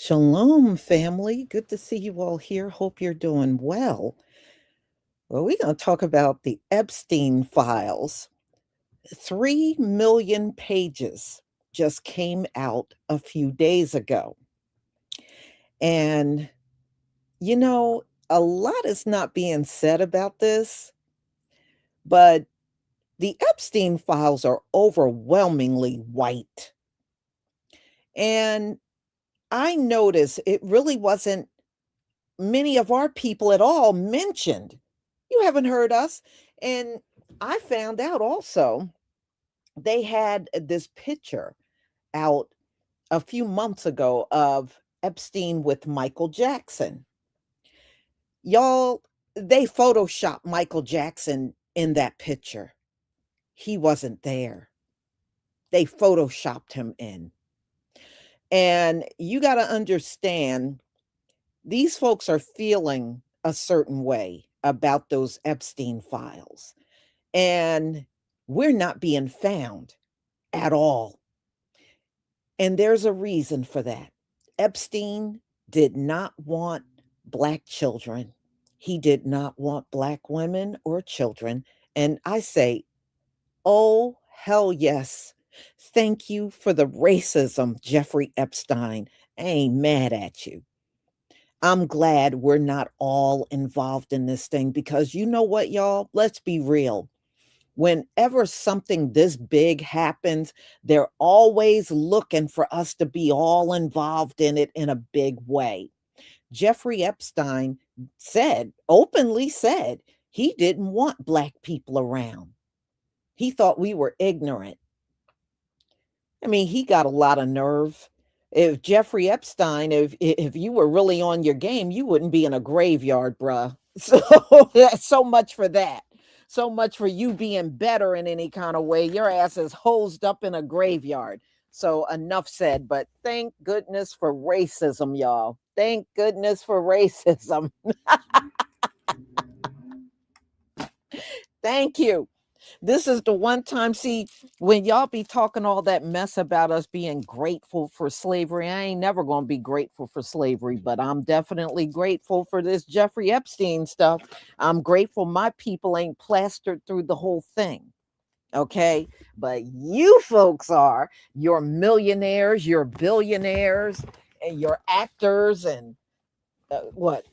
Shalom, family. Good to see you all here. Hope you're doing well. Well, we're going to talk about the Epstein files. 3 million pages just came out a few days ago. And, a lot is not being said about this, but the Epstein files are overwhelmingly white. And I noticed it really wasn't many of our people at all mentioned. You haven't heard us. And I found out also they had this picture out a few months ago of Epstein with Michael Jackson. Y'all, they photoshopped Michael Jackson in that picture. He wasn't there. They photoshopped him in. And you got to understand, these folks are feeling a certain way about those Epstein files. And we're not being found at all. And there's a reason for that. Epstein did not want Black children. He did not want Black women or children. And I say, oh, hell yes. Thank you for the racism, Jeffrey Epstein. I ain't mad at you. I'm glad we're not all involved in this thing because you know what, y'all? Let's be real. Whenever something this big happens, they're always looking for us to be all involved in it in a big way. Jeffrey Epstein openly said, he didn't want Black people around. He thought we were ignorant. I mean, he got a lot of nerve. If Jeffrey Epstein, if you were really on your game, you wouldn't be in a graveyard, bruh. So that's so much for that. So much for you being better in any kind of way. Your ass is hosed up in a graveyard. So enough said, but thank goodness for racism, y'all. Thank goodness for racism. Thank you. This is the one time, see, when y'all be talking all that mess about us being grateful for slavery, I ain't never going to be grateful for slavery, but I'm definitely grateful for this Jeffrey Epstein stuff. I'm grateful my people ain't plastered through the whole thing. Okay. But you folks are, your millionaires, your billionaires, and your actors and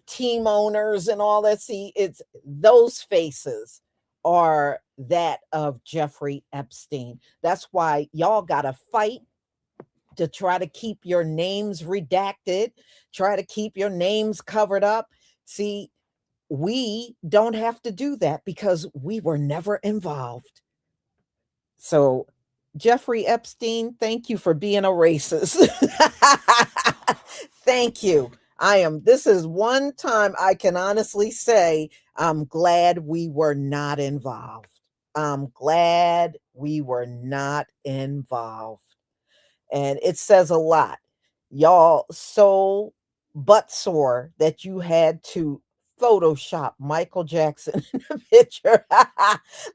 team owners and all that. See, it's those faces are that of Jeffrey Epstein. That's why y'all got to fight to try to keep your names redacted, try to keep your names covered up. See, we don't have to do that because we were never involved. So, Jeffrey Epstein, thank you for being a racist. Thank you. This is one time I can honestly say I'm glad we were not involved. I'm glad we were not involved. And it says a lot. Y'all so butt sore that you had to Photoshop Michael Jackson in a picture.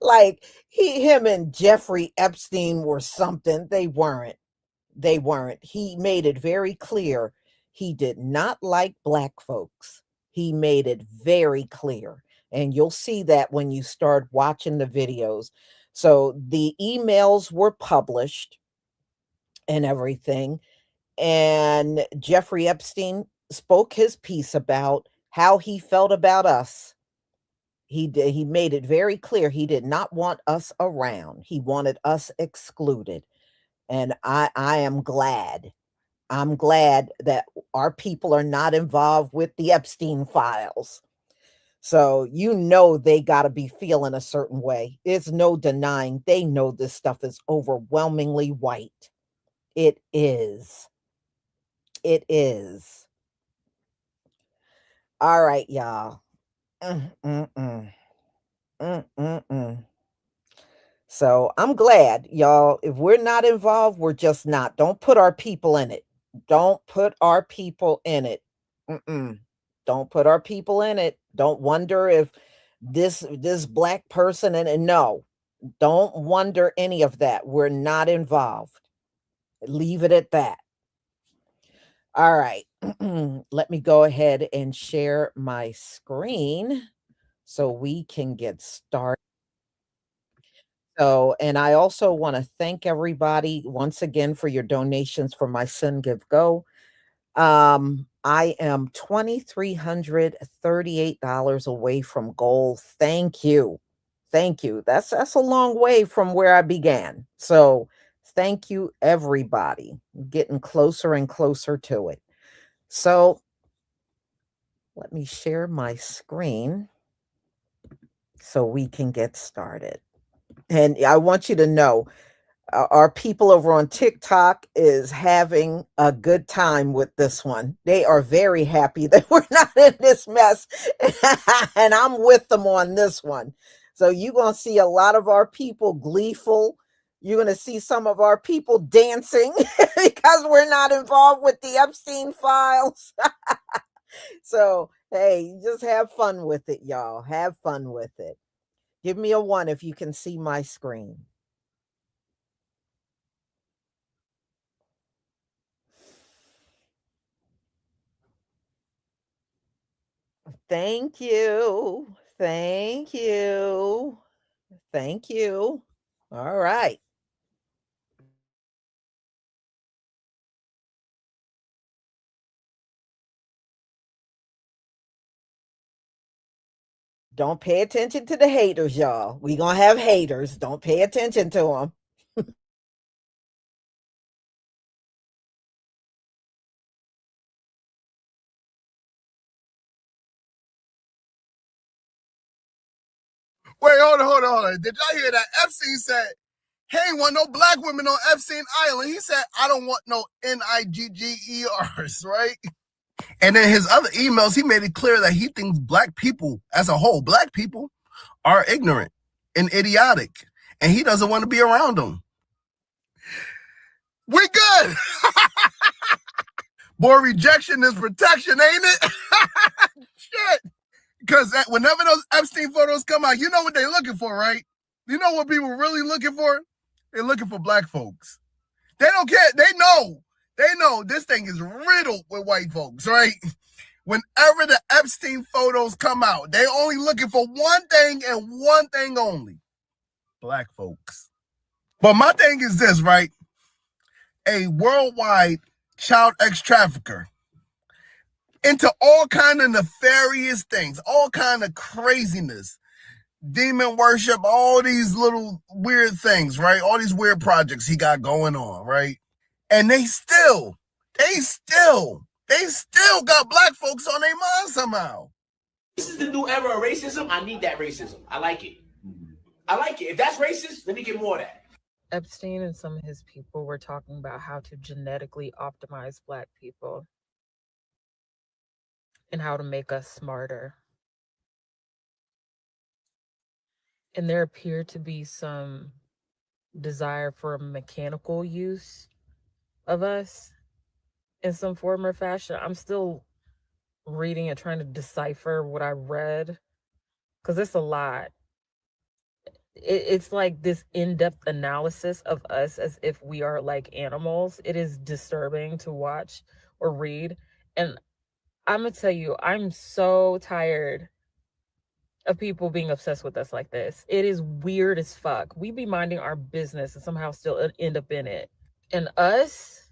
Like him and Jeffrey Epstein were something. They weren't. They weren't. He made it very clear he did not like Black folks. He made it very clear. And you'll see that when you start watching the videos. So the emails were published and everything. And Jeffrey Epstein spoke his piece about how he felt about us. He made it very clear he did not want us around. He wanted us excluded. And I am glad. I'm glad that our people are not involved with the Epstein files. So they got to be feeling a certain way. It's no denying they know this stuff is overwhelmingly white. It is. It is. All right, y'all. Mm-mm-mm. Mm-mm-mm. So I'm glad, y'all. If we're not involved, we're just not. Don't put our people in it. Don't put our people in it. Mm-mm. Don't put our people in it. Don't wonder if this Black person and no, don't wonder any of that. We're not involved. Leave it at that. All right. Let me go ahead and share my screen so we can get started. So, and I also want to thank everybody once again for your donations for my Send Give Go. I am $2,338 away from goal. Thank you. Thank you. That's a long way from where I began. So, thank you everybody. Getting closer and closer to it. So, let me share my screen so we can get started. And I want you to know our people over on TikTok is having a good time with this one. They are very happy that we're not in this mess. And I'm with them on this one. So you're going to see a lot of our people gleeful. You're going to see some of our people dancing because we're not involved with the Epstein files. So, hey, just have fun with it, y'all. Have fun with it. Give me a 1 if you can see my screen. Thank you. Thank you. Thank you. All right. Don't pay attention to the haters, y'all. We gonna have haters. Don't pay attention to them. Wait, hold on. Did y'all hear that? Epstein said, he ain't want no black women on Epstein Island. He said, I don't want no NIGGERs, right? And in his other emails, he made it clear that he thinks black people as a whole, black people are ignorant and idiotic. And he doesn't want to be around them. We good. Boy, rejection is protection, ain't it? Shit. Because whenever those Epstein photos come out, you know what they're looking for, right? You know what people are really looking for? They're looking for black folks. They don't care. They know this thing is riddled with white folks, right? Whenever the Epstein photos come out, they only looking for one thing and one thing only: black folks. But my thing is this, right? A worldwide child ex trafficker into all kind of nefarious things, all kind of craziness, demon worship, all these little weird things, right? All these weird projects he got going on, right? And they still got black folks on their mind somehow. This is the new era of racism. I need that racism. I like it. I like it. If that's racist, let me get more of that. Epstein and some of his people were talking about how to genetically optimize black people and how to make us smarter. And there appeared to be some desire for a mechanical use of us in some form or fashion. I'm still reading and trying to decipher what I read because it's a lot. It's like this in-depth analysis of us as if we are like animals. It is disturbing to watch or read. And I'm gonna tell you, I'm so tired of people being obsessed with us like this. It is weird as fuck. We be minding our business and somehow still end up in it. And us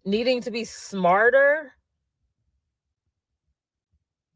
needing to be smarter,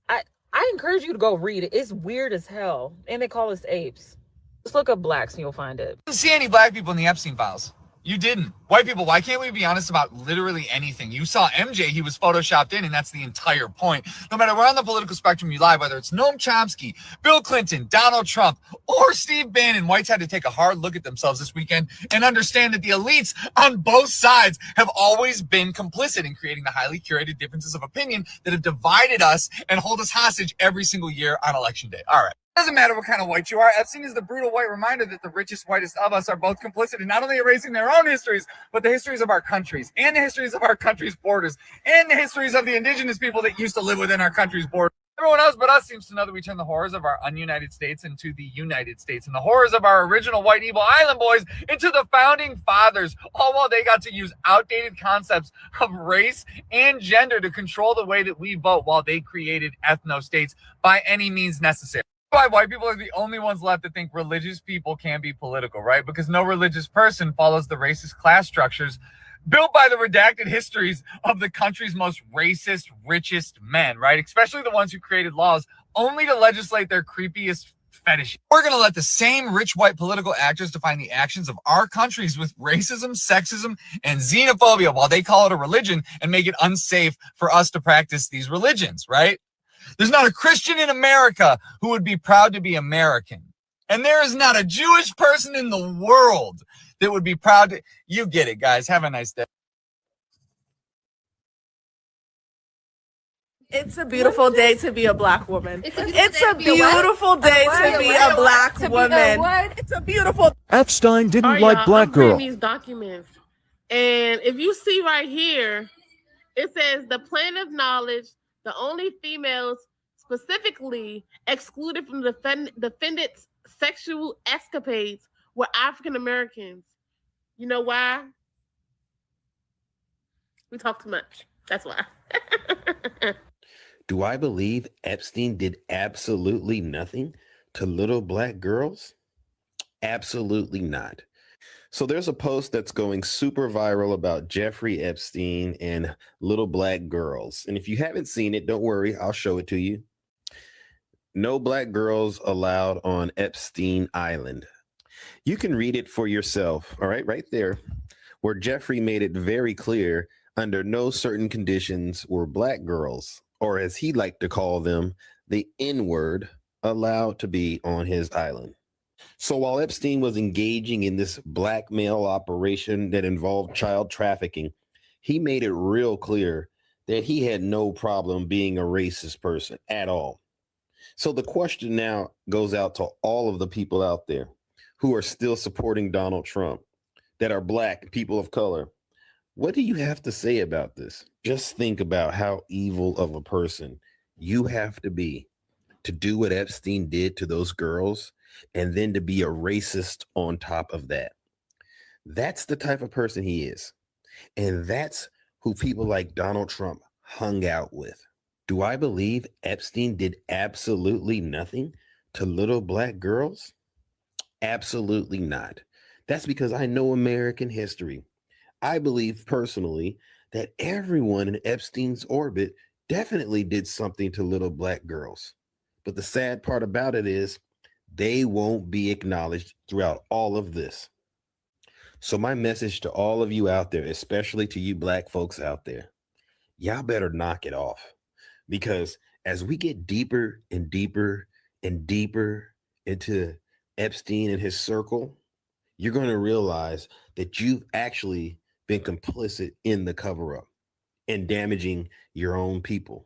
I encourage you to go read it. It's weird as hell. And they call us apes. Just look up blacks and you'll find it. Didn't see any black people in the Epstein files. You didn't. White people, why can't we be honest about literally anything? You saw MJ, he was photoshopped in, and that's the entire point. No matter where on the political spectrum you lie, whether it's Noam Chomsky, Bill Clinton, Donald Trump, or Steve Bannon, whites had to take a hard look at themselves this weekend and understand that the elites on both sides have always been complicit in creating the highly curated differences of opinion that have divided us and hold us hostage every single year on election day. All right. Doesn't matter what kind of white you are. Epstein is the brutal white reminder that the richest, whitest of us are both complicit in not only erasing their own histories, but the histories of our countries and the histories of our country's borders and the histories of the indigenous people that used to live within our country's borders. Everyone else but us seems to know that we turn the horrors of our ununited states into the United States, and the horrors of our original white evil island boys into the founding fathers, all while they got to use outdated concepts of race and gender to control the way that we vote, while they created ethno-states by any means necessary. Why white people are the only ones left that think religious people can be political, right? Because no religious person follows the racist class structures built by the redacted histories of the country's most racist, richest men, right? Especially the ones who created laws only to legislate their creepiest fetishes. We're going to let the same rich white political actors define the actions of our countries with racism, sexism, and xenophobia while they call it a religion and make it unsafe for us to practice these religions, right? There's not a Christian in America who would be proud to be American. And there is not a Jewish person in the world that would be proud to. You get it, guys. Have a nice day. It's a beautiful day to be a black woman. It's a beautiful day to be a black woman. It's a beautiful. Epstein didn't All right, like y'all, black I'm reading girls. these documents, and if you see right here, it says the plaintiff knowledge the only females specifically excluded from the defendant's sexual escapades were African Americans. You know why? We talk too much. That's why. Do I believe Epstein did absolutely nothing to little black girls? Absolutely not. So there's a post that's going super viral about Jeffrey Epstein and little black girls. And if you haven't seen it, don't worry, I'll show it to you. No black girls allowed on Epstein Island. You can read it for yourself, all right there, where Jeffrey made it very clear under no certain conditions were black girls, or as he liked to call them, the N-word, allowed to be on his island. So while Epstein was engaging in this blackmail operation that involved child trafficking, he made it real clear that he had no problem being a racist person at all. So the question now goes out to all of the people out there who are still supporting Donald Trump, that are black, people of color. What do you have to say about this? Just think about how evil of a person you have to be to do what Epstein did to those girls, and then to be a racist on top of that. That's the type of person he is. And that's who people like Donald Trump hung out with. Do I believe Epstein did absolutely nothing to little black girls? Absolutely not. That's because I know American history. I believe personally that everyone in Epstein's orbit definitely did something to little black girls. But the sad part about it is they won't be acknowledged throughout all of this. So my message to all of you out there, especially to you black folks out there, y'all better knock it off. Because as we get deeper and deeper and deeper into Epstein and his circle, you're going to realize that you've actually been complicit in the cover-up and damaging your own people.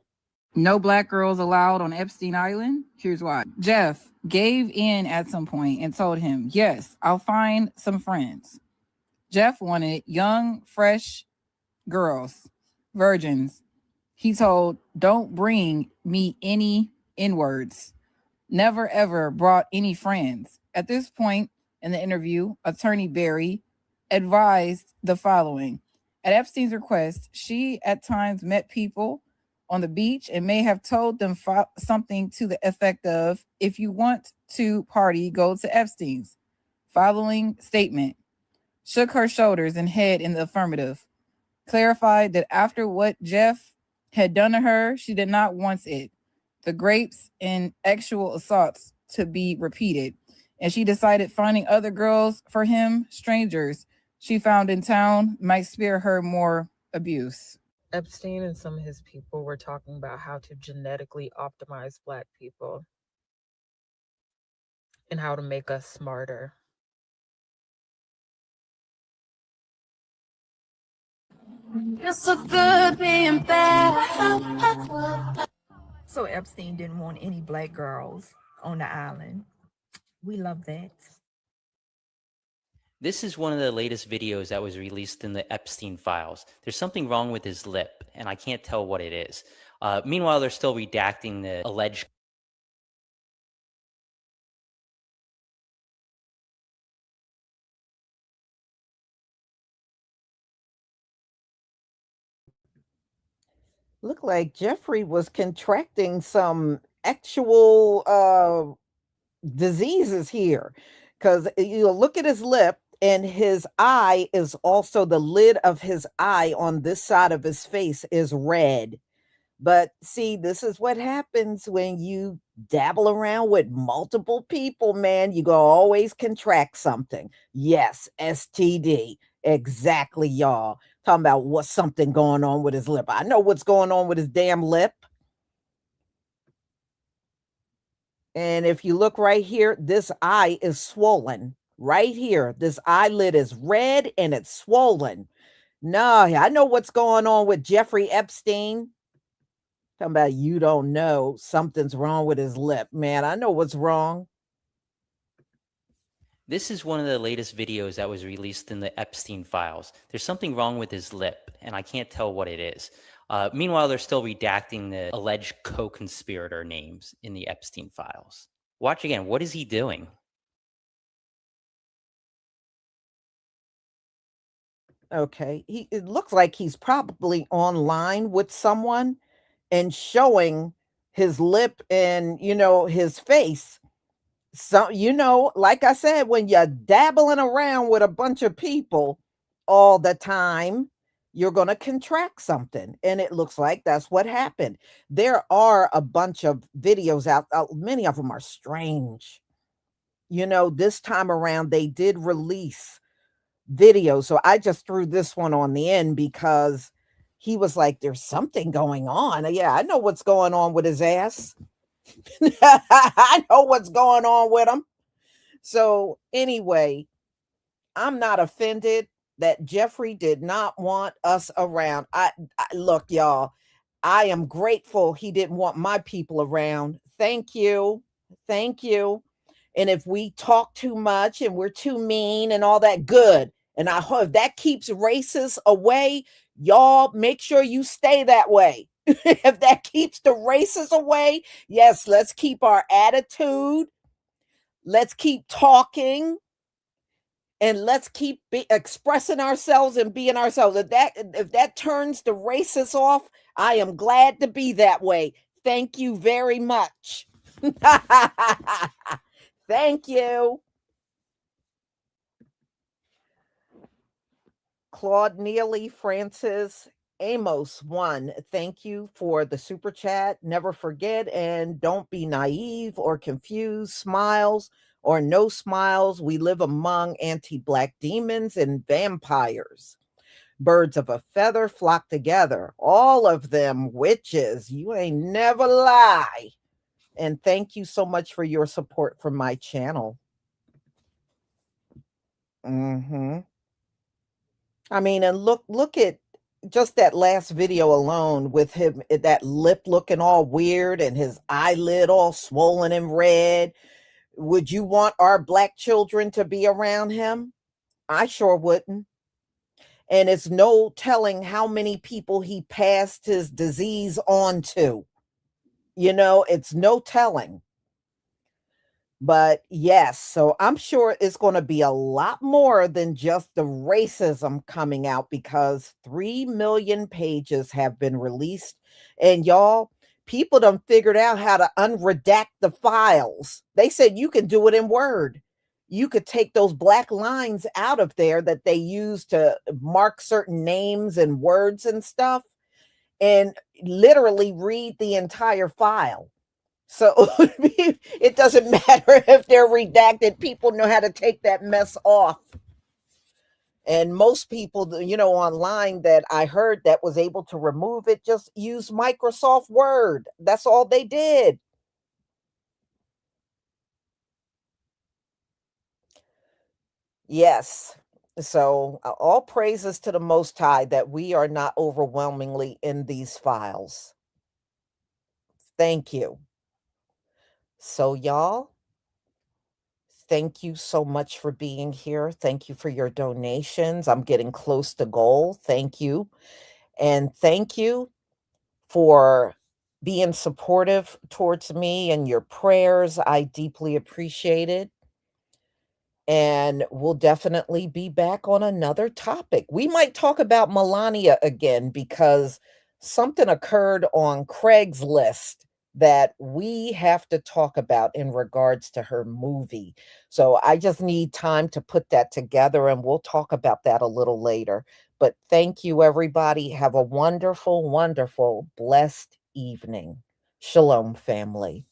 No black girls allowed on Epstein Island. Here's why. Jeff gave in at some point and told him, yes, I'll find some friends. Jeff wanted young, fresh girls, virgins. He told, don't bring me any N-words. Never, ever brought any friends. At this point in the interview, attorney Barry advised the following. At Epstein's request, she at times met people on the beach and may have told them something to the effect of, if you want to party, go to Epstein's. Following statement, shook her shoulders and head in the affirmative, clarified that after what Jeff had done to her, she did not want it, the grapes and actual assaults, to be repeated. And she decided finding other girls for him, strangers she found in town, might spare her more abuse. Epstein and some of his people were talking about how to genetically optimize Black people and how to make us smarter. You're so good being bad. So Epstein didn't want any Black girls on the island. We love that. This is one of the latest videos that was released in the Epstein files. There's something wrong with his lip, and I can't tell what it is. Meanwhile, they're still redacting the alleged. Look like Jeffrey was contracting some actual diseases here, because you look at his lip, and his eye is also, the lid of his eye on this side of his face is red. But see, this is what happens when you dabble around with multiple people, man. You gonna always contract something. Yes, STD. Exactly, y'all. Talking about what's something going on with his lip. I know what's going on with his damn lip. And if you look right here, this eye is swollen. Right here, this eyelid is red and it's swollen. No, I know what's going on with Jeffrey Epstein. Talking about you don't know something's wrong with his lip. Man, I know what's wrong. This is one of the latest videos that was released in the Epstein files. There's something wrong with his lip, and I can't tell what it is. Meanwhile, they're still redacting the alleged co-conspirator names in the Epstein files. Watch again. What is he doing? Okay. It looks like he's probably online with someone and showing his lip and, his face. So, like I said, when you're dabbling around with a bunch of people all the time, you're going to contract something. And it looks like that's what happened. There are a bunch of videos out. Many of them are strange. This time around, they did release videos. So I just threw this one on the end because he was like, there's something going on. Yeah, I know what's going on with his ass. I know what's going on with him. So anyway, I'm not offended that Jeffrey did not want us around. I look, y'all, I am grateful he didn't want my people around. Thank you. Thank you. And if we talk too much and we're too mean and all that, good. And I hope that keeps racists away. Y'all make sure you stay that way. If that keeps the racists away, yes, let's keep our attitude. Let's keep talking. And let's keep expressing ourselves and being ourselves. If that turns the racists off, I am glad to be that way. Thank you very much. Thank you. Claude Neely, Francis, Amos 1. Thank you for the super chat. Never forget, and don't be naive or confused. Smiles or no smiles, we live among anti-Black demons and vampires. Birds of a feather flock together. All of them witches. You ain't never lie. And thank you so much for your support for my channel. I mean, and look at just that last video alone with him, that lip looking all weird and his eyelid all swollen and red. Would you want our Black children to be around him? I sure wouldn't. And it's no telling how many people he passed his disease on to. It's no telling. But yes, so I'm sure it's going to be a lot more than just the racism coming out, because 3 million pages have been released. And y'all, people done figured out how to unredact the files. They said you can do it in Word. You could take those black lines out of there that they use to mark certain names and words and stuff, and literally read the entire file. So it doesn't matter if they're redacted. People know how to take that mess off. And most people, online that I heard that was able to remove it just use Microsoft Word. That's all they did. Yes. So all praises to the Most High that we are not overwhelmingly in these files. Thank you. So y'all, thank you so much for being here. Thank you for your donations. I'm getting close to goal. Thank you. And thank you for being supportive towards me and your prayers. I deeply appreciate it. And we'll definitely be back on another topic. We might talk about Melania again because something occurred on Craigslist that we have to talk about in regards to her movie. So I just need time to put that together and we'll talk about that a little later. But thank you, everybody. Have a wonderful, wonderful, blessed evening. Shalom, family.